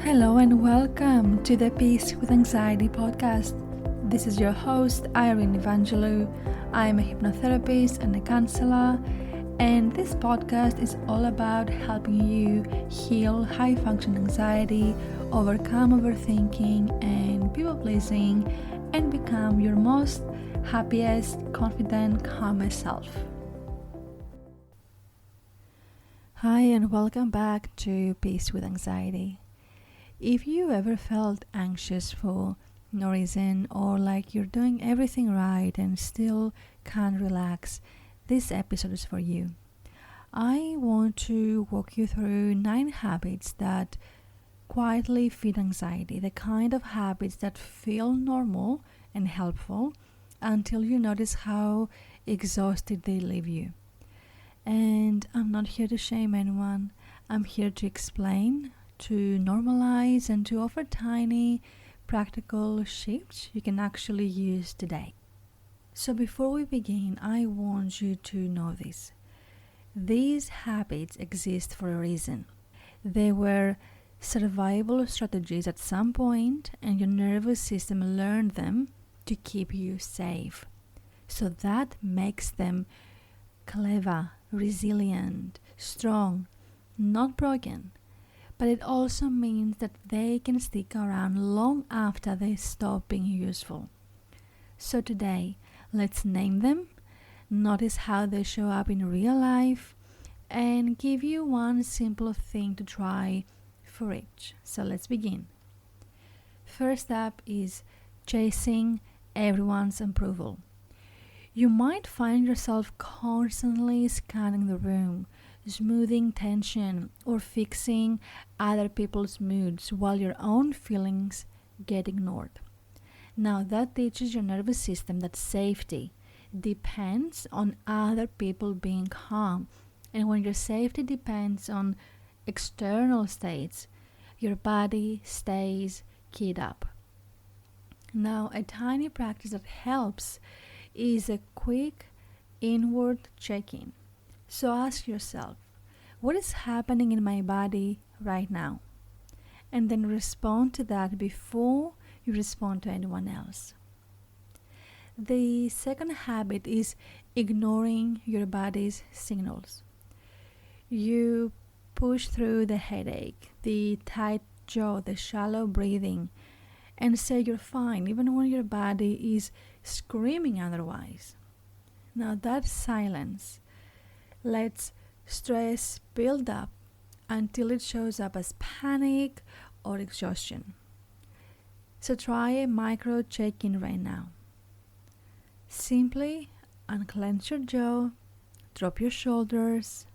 Hello and welcome to the Peace with Anxiety podcast. This is your host, Irene Evangelou. I am a hypnotherapist and a counselor, and this podcast is all about helping you heal high-function anxiety, overcome overthinking and people-pleasing, and become your most happiest, confident, calmest self. Hi and welcome back to Peace with Anxiety. If you ever felt anxious for no reason or like you're doing everything right and still can't relax, this episode is for you. I want to walk you through 9 habits that quietly feed anxiety, the kind of habits that feel normal and helpful until you notice how exhausted they leave you. And I'm not here to shame anyone. I'm here to explain, to normalize, and to offer tiny practical shifts you can actually use today. So before we begin, I want you to know this. These habits exist for a reason. They were survival strategies at some point, and your nervous system learned them to keep you safe. So that makes them clever, resilient, strong, not broken. But it also means that they can stick around long after they stop being useful. So today, let's name them, notice how they show up in real life, and give you one simple thing to try for each. So let's begin. First up is chasing everyone's approval. You might find yourself constantly scanning the room, smoothing tension or fixing other people's moods while your own feelings get ignored. Now that teaches your nervous system that safety depends on other people being calm, and when your safety depends on external states, your body stays keyed up. Now a tiny practice that helps is a quick inward check-in. So ask yourself, what is happening in my body right now? And then respond to that before you respond to anyone else. The second habit is ignoring your body's signals. You push through the headache, the tight jaw, the shallow breathing, and say you're fine even when your body is screaming otherwise. Now that silence lets stress build up until it shows up as panic or exhaustion. So try a micro check-in right now. Simply unclench your jaw, drop your shoulders,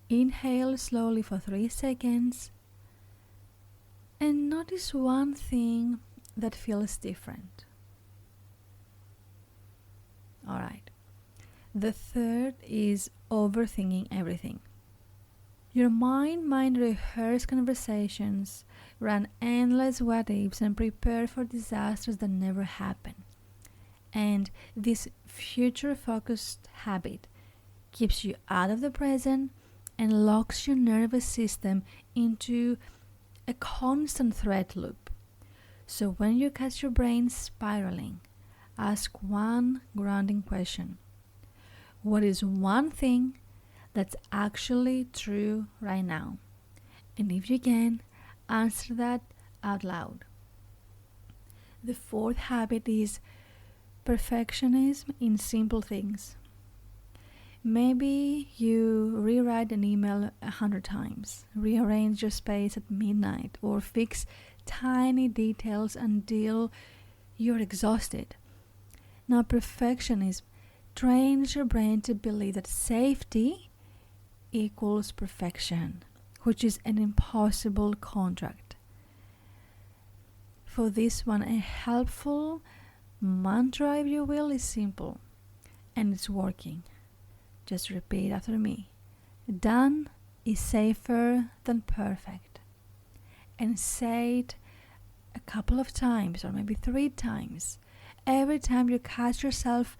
inhale slowly for 3 seconds, and notice one thing that feels different. Alright. The third is overthinking everything. Your mind might rehearse conversations, run endless what-ifs, and prepare for disasters that never happen. And this future-focused habit keeps you out of the present and locks your nervous system into a constant threat loop. So when you catch your brain spiraling, ask one grounding question. What is one thing that's actually true right now? And if you can, answer that out loud. The fourth habit is perfectionism in simple things. Maybe you rewrite an email 100 times, rearrange your space at midnight, or fix tiny details until you're exhausted. Now, perfectionism trains your brain to believe that safety equals perfection, which is an impossible contract. For this one, a helpful mantra, if you will, is simple, and it's working. Just repeat after me. Done is safer than perfect. And say it a couple of times, or maybe 3 times. Every time you catch yourself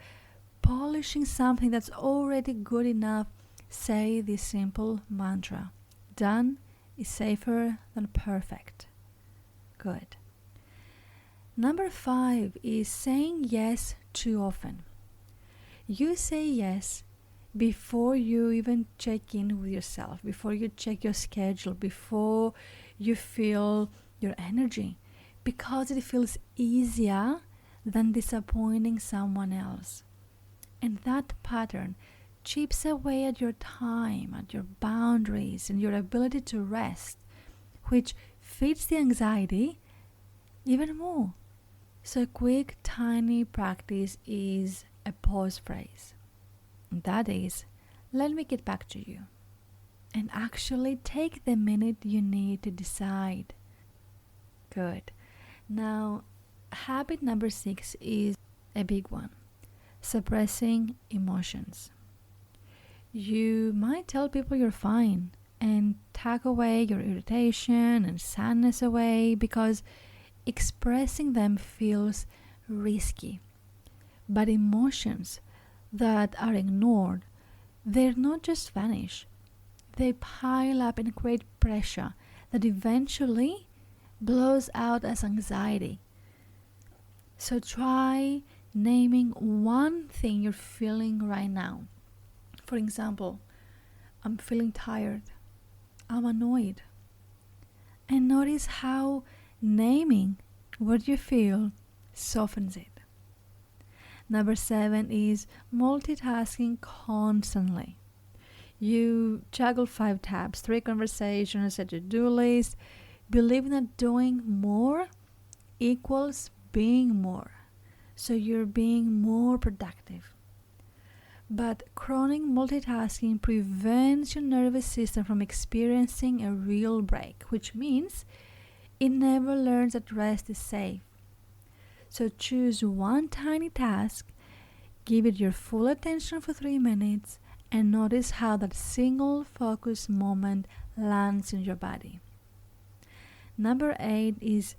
polishing something that's already good enough, say this simple mantra. Done is safer than perfect. Good. Number 5 is saying yes too often. You say yes before you even check in with yourself, before you check your schedule, before you feel your energy, because it feels easier than disappointing someone else. And that pattern chips away at your time, at your boundaries, and your ability to rest, which feeds the anxiety even more. So a quick, tiny practice is a pause phrase. That is, let me get back to you. And actually take the minute you need to decide. Good. Now, habit number 6 is a big one. Suppressing emotions. You might tell people you're fine and tuck away your irritation and sadness away because expressing them feels risky. But emotions that are ignored, they're not just vanish. They pile up and create pressure that eventually blows out as anxiety. So try naming one thing you're feeling right now. For example, I'm feeling tired. I'm annoyed. And notice how naming what you feel softens it. Number 7 is multitasking constantly. You juggle 5 tabs, 3 conversations, a to-do list, believing that doing more equals being more. So you're being more productive. But chronic multitasking prevents your nervous system from experiencing a real break, which means it never learns that rest is safe. So choose one tiny task, give it your full attention for 3 minutes, and notice how that single focus moment lands in your body. Number 8 is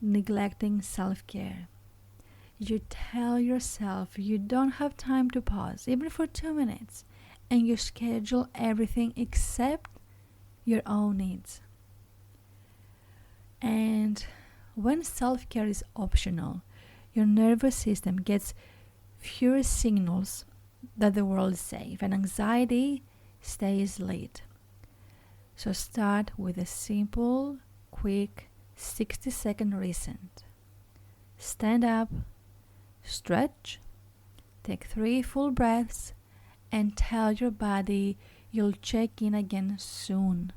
neglecting self-care. You tell yourself you don't have time to pause, even for 2 minutes, and you schedule everything except your own needs. And when self-care is optional, your nervous system gets fewer signals that the world is safe, and anxiety stays late. So start with a simple, quick 60-second reset. Stand up, stretch, take 3 full breaths, and tell your body you'll check in again soon.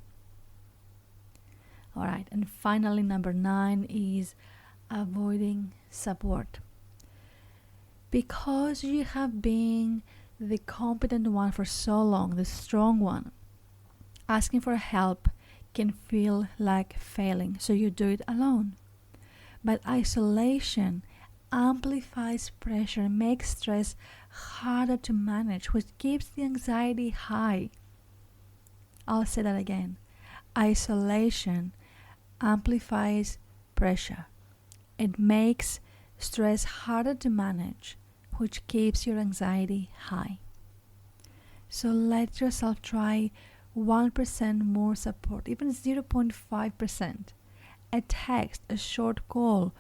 Alright, and finally, number 9 is avoiding support. Because you have been the competent one for so long, the strong one, asking for help can feel like failing, so you do it alone. But isolation amplifies pressure and makes stress harder to manage, which keeps the anxiety high. I'll say that again. Isolation amplifies pressure. It makes stress harder to manage, which keeps your anxiety high. So let yourself try 1% more support, even 0.5%. A text, a short call,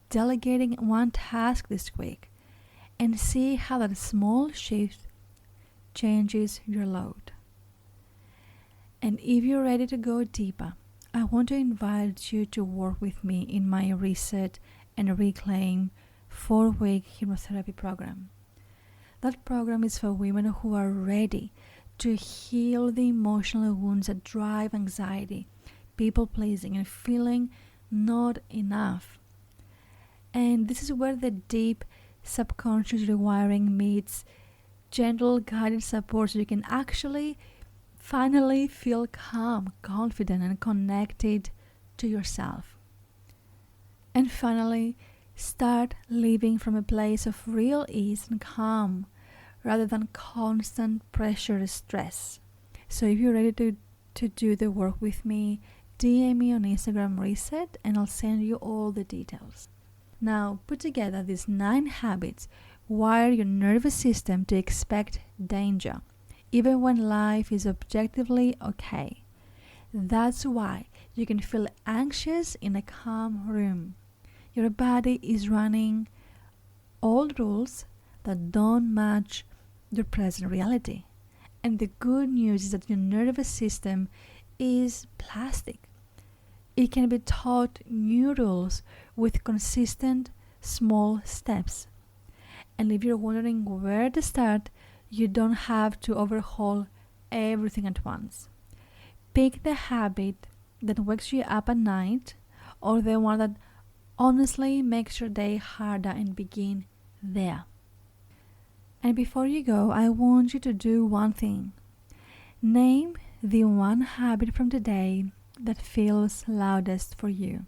delegating one task this week, and see how that small shift changes your load. And if you're ready to go deeper, I want to invite you to work with me in my Reset and Reclaim 4-week hypnotherapy program. That program is for women who are ready to heal the emotional wounds that drive anxiety, people-pleasing, and feeling not enough. And this is where the deep subconscious rewiring meets gentle guided support, so you can actually finally feel calm, confident, and connected to yourself. And finally, start living from a place of real ease and calm rather than constant pressure and stress. So if you're ready to do the work with me, DM me on Instagram Reset and I'll send you all the details. Now, put together these 9 habits, wire your nervous system to expect danger, even when life is objectively okay. That's why you can feel anxious in a calm room. Your body is running old rules that don't match your present reality. And the good news is that your nervous system is plastic. It can be taught new rules with consistent small steps. And if you're wondering where to start, you don't have to overhaul everything at once. Pick the habit that wakes you up at night, or the one that honestly makes your day harder, and begin there. And before you go, I want you to do one thing. Name the one habit from today that feels loudest for you.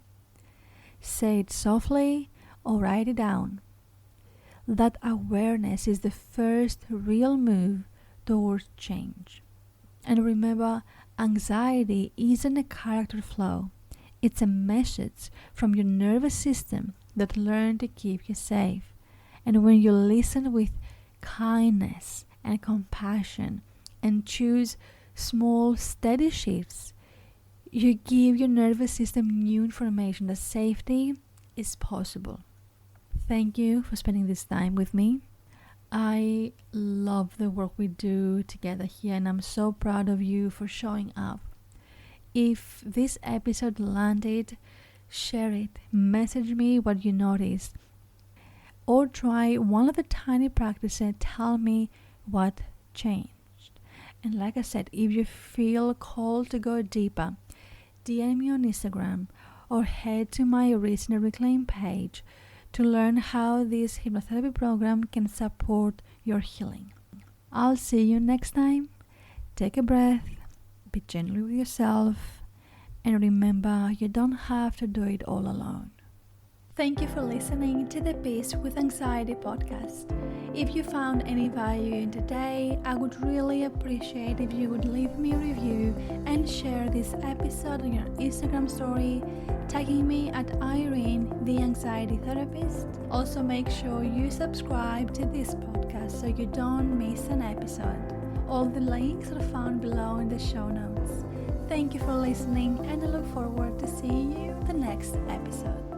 Say it softly or write it down. That awareness is the first real move towards change. And remember, anxiety isn't a character flaw. It's a message from your nervous system that learned to keep you safe. And when you listen with kindness and compassion and choose small, steady shifts, you give your nervous system new information that safety is possible. Thank you for spending this time with me. I love the work we do together here, and I'm so proud of you for showing up. If this episode landed, share it, message me what you noticed, or try one of the tiny practices and tell me what changed. And like I said, if you feel called to go deeper, DM me on Instagram or head to my Erase and Reclaim page to learn how this hypnotherapy program can support your healing. I'll see you next time. Take a breath, be gentle with yourself, and remember, you don't have to do it all alone. Thank you for listening to the Peace with Anxiety podcast. If you found any value in today, I would really appreciate if you would leave me a review and share this episode on your Instagram story, tagging me at Irene, the Anxiety Therapist. Also, make sure you subscribe to this podcast so you don't miss an episode. All the links are found below in the show notes. Thank you for listening, and I look forward to seeing you in the next episode.